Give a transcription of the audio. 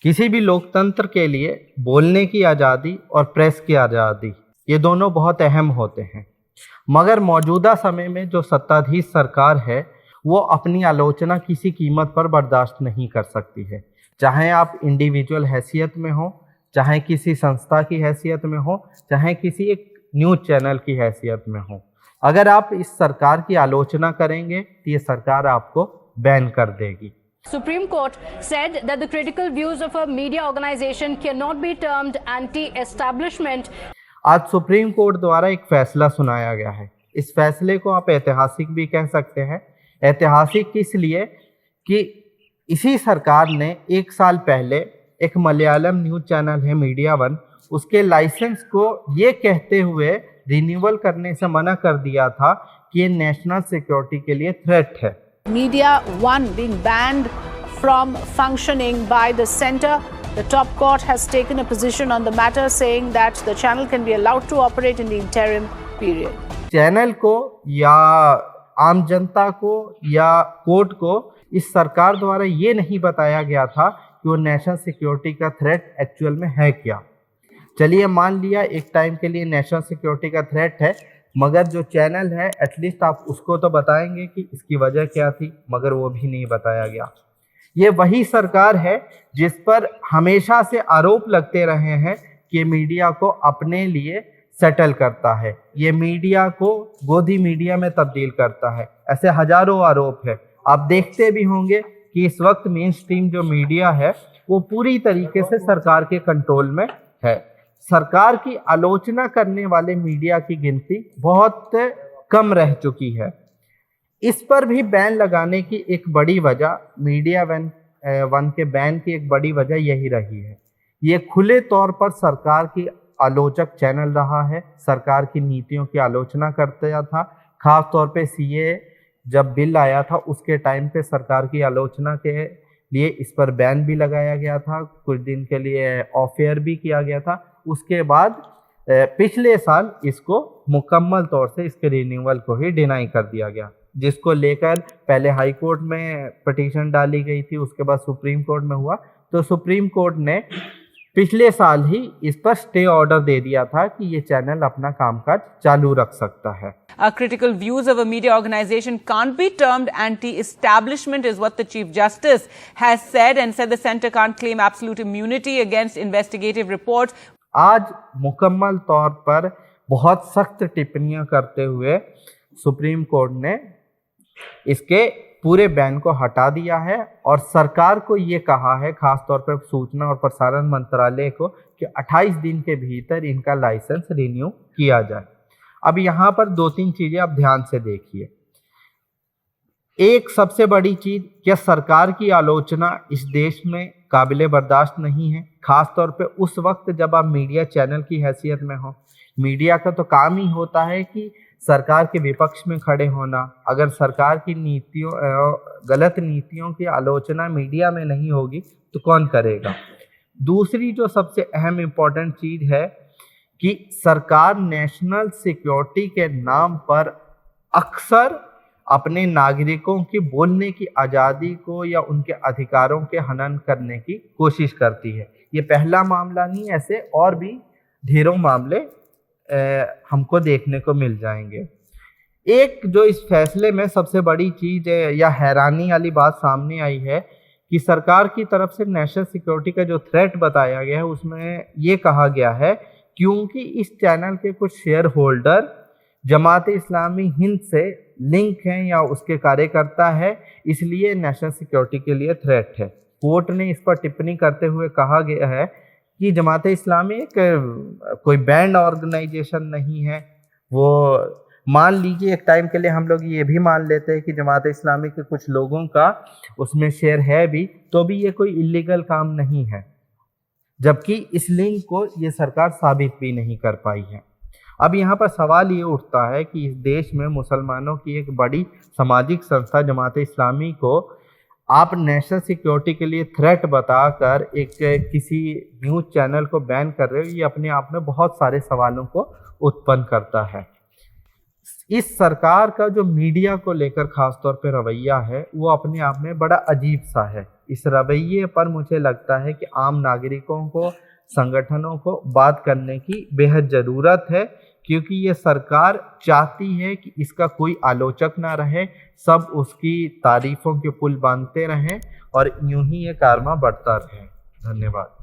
किसी भी लोकतंत्र के लिए बोलने की आज़ादी और प्रेस की आज़ादी ये दोनों बहुत अहम होते हैं। मगर मौजूदा समय में जो सत्ताधीश सरकार है वो अपनी आलोचना किसी कीमत पर बर्दाश्त नहीं कर सकती है। चाहे आप इंडिविजुअल हैसियत में हो, चाहे किसी संस्था की हैसियत में हो, चाहे किसी एक न्यूज़ चैनल की हैसियत में हो। अगर आप इस सरकार की आलोचना करेंगे तो ये सरकार आपको बैन कर देगी। Supreme Court said that the critical views of a media organization cannot be termed anti-establishment. आज सुप्रीम कोर्ट द्वारा एक फैसला सुनाया गया है। इस फैसले को आप ऐतिहासिक भी कह सकते हैं। ऐतिहासिक इसलिए कि इसी सरकार ने 1 साल पहले एक मलयालम न्यूज़ चैनल है मीडिया वन, उसके लाइसेंस को ये कहते हुए रिन्यूअल करने से मना कर दिया था कि ये नेशनल सिक्योरिटी के लिए थ्रेट है। Media One being banned from functioning by the centre. The top court has taken a position on the matter, saying that the channel can be allowed to operate in the interim period. Channel को या आम जनता को या court को इस सरकार द्वारा ये नहीं बताया गया था कि वो नेशनल सिक्योरिटी का थ्रेट एक्चुअल में है क्या। चलिए मान लिया एक टाइम के लिए नेशनल सिक्योरिटी का थ्रेट है, मगर जो चैनल है एटलीस्ट आप उसको तो बताएंगे कि इसकी वजह क्या थी, मगर वो भी नहीं बताया गया। ये वही सरकार है जिस पर हमेशा से आरोप लगते रहे हैं कि मीडिया को अपने लिए सेटल करता है, ये मीडिया को गोदी मीडिया में तब्दील करता है। ऐसे हजारों आरोप है। आप देखते भी होंगे कि इस वक्त मेन स्ट्रीम जो मीडिया है वो पूरी तरीके से सरकार के कंट्रोल में है। सरकार की आलोचना करने वाले मीडिया की गिनती बहुत कम रह चुकी है। इस पर भी बैन लगाने की एक बड़ी वजह, मीडिया वन के बैन की एक बड़ी वजह यही रही है। ये खुले तौर पर सरकार की आलोचक चैनल रहा है, सरकार की नीतियों की आलोचना करता था। खास तौर पे सीए जब बिल आया था उसके टाइम पे सरकार की आलोचना के लिए इस पर बैन भी लगाया गया था, कुछ दिन के लिए ऑफ एयर भी किया गया था। उसके बाद पिछले साल इसको मुकम्मल तौर से इसके रिन्यूअल को ही डिनाई कर दिया गया, जिसको लेकर पहले हाई कोर्ट में पिटीशन डाली गई थी, उसके बाद सुप्रीम कोर्ट में हुआ। तो सुप्रीम कोर्ट ने पिछले साल ही इस पर स्टे ऑर्डर दे दिया था कि ये चैनल अपना कामकाज चालू रख सकता है। Critical views of a media organization can't be termed anti-establishment is what the Chief Justice has said, and said the centre can't claim absolute immunity against investigative reports. आज मुकम्मल तौर पर बहुत सख्त टिप्पणियां करते हुए सुप्रीम कोर्ट ने इसके पूरे बैन को हटा दिया है और सरकार को ये कहा है, खास तौर पर सूचना और प्रसारण मंत्रालय को, कि 28 दिन के भीतर इनका लाइसेंस रिन्यू किया जाए। अब यहाँ पर 2-3 चीज़ें आप ध्यान से देखिए। एक सबसे बड़ी चीज़, क्या सरकार की आलोचना इस देश में काबिले बर्दाश्त नहीं है, खास तौर पे उस वक्त जब आप मीडिया चैनल की हैसियत में हो। मीडिया का तो काम ही होता है कि सरकार के विपक्ष में खड़े होना। अगर सरकार की नीतियों, गलत नीतियों की आलोचना मीडिया में नहीं होगी तो कौन करेगा। दूसरी जो सबसे अहम इम्पोर्टेंट चीज़ है कि सरकार नेशनल सिक्योरिटी के नाम पर अक्सर अपने नागरिकों की बोलने की आज़ादी को या उनके अधिकारों के हनन करने की कोशिश करती है। ये पहला मामला नहीं, ऐसे और भी ढेरों मामले हमको देखने को मिल जाएंगे। एक जो इस फैसले में सबसे बड़ी चीज़ या हैरानी वाली बात सामने आई है कि सरकार की तरफ से नेशनल सिक्योरिटी का जो थ्रेट बताया गया है उसमें ये कहा गया है क्योंकि इस चैनल के कुछ शेयर होल्डर जमात इस्लामी हिंद से लिंक हैं या उसके कार्यकर्ता है, इसलिए नेशनल सिक्योरिटी के लिए थ्रेट है। कोर्ट ने इस पर टिप्पणी करते हुए कहा गया है कि जमात इस्लामी एक कोई बैंड ऑर्गेनाइजेशन नहीं है। वो मान लीजिए एक टाइम के लिए हम लोग ये भी मान लेते हैं कि जमात इस्लामी के कुछ लोगों का उसमें शेयर है भी, तो भी ये कोई इलीगल काम नहीं है, जबकि इस लिंक को ये सरकार साबित भी नहीं कर पाई है। अब यहाँ पर सवाल ये उठता है कि इस देश में मुसलमानों की एक बड़ी सामाजिक संस्था जमात इस्लामी को आप नेशनल सिक्योरिटी के लिए थ्रेट बताकर एक किसी न्यूज़ चैनल को बैन कर रहे हो, ये अपने आप में बहुत सारे सवालों को उत्पन्न करता है। इस सरकार का जो मीडिया को लेकर खास तौर पे रवैया है वो अपने आप में बड़ा अजीब सा है। इस रवैये पर मुझे लगता है कि आम नागरिकों को, संगठनों को बात करने की बेहद ज़रूरत है, क्योंकि ये सरकार चाहती है कि इसका कोई आलोचक ना रहे, सब उसकी तारीफों के पुल बांधते रहें और यूं ही ये कारवां बढ़ता रहे। धन्यवाद।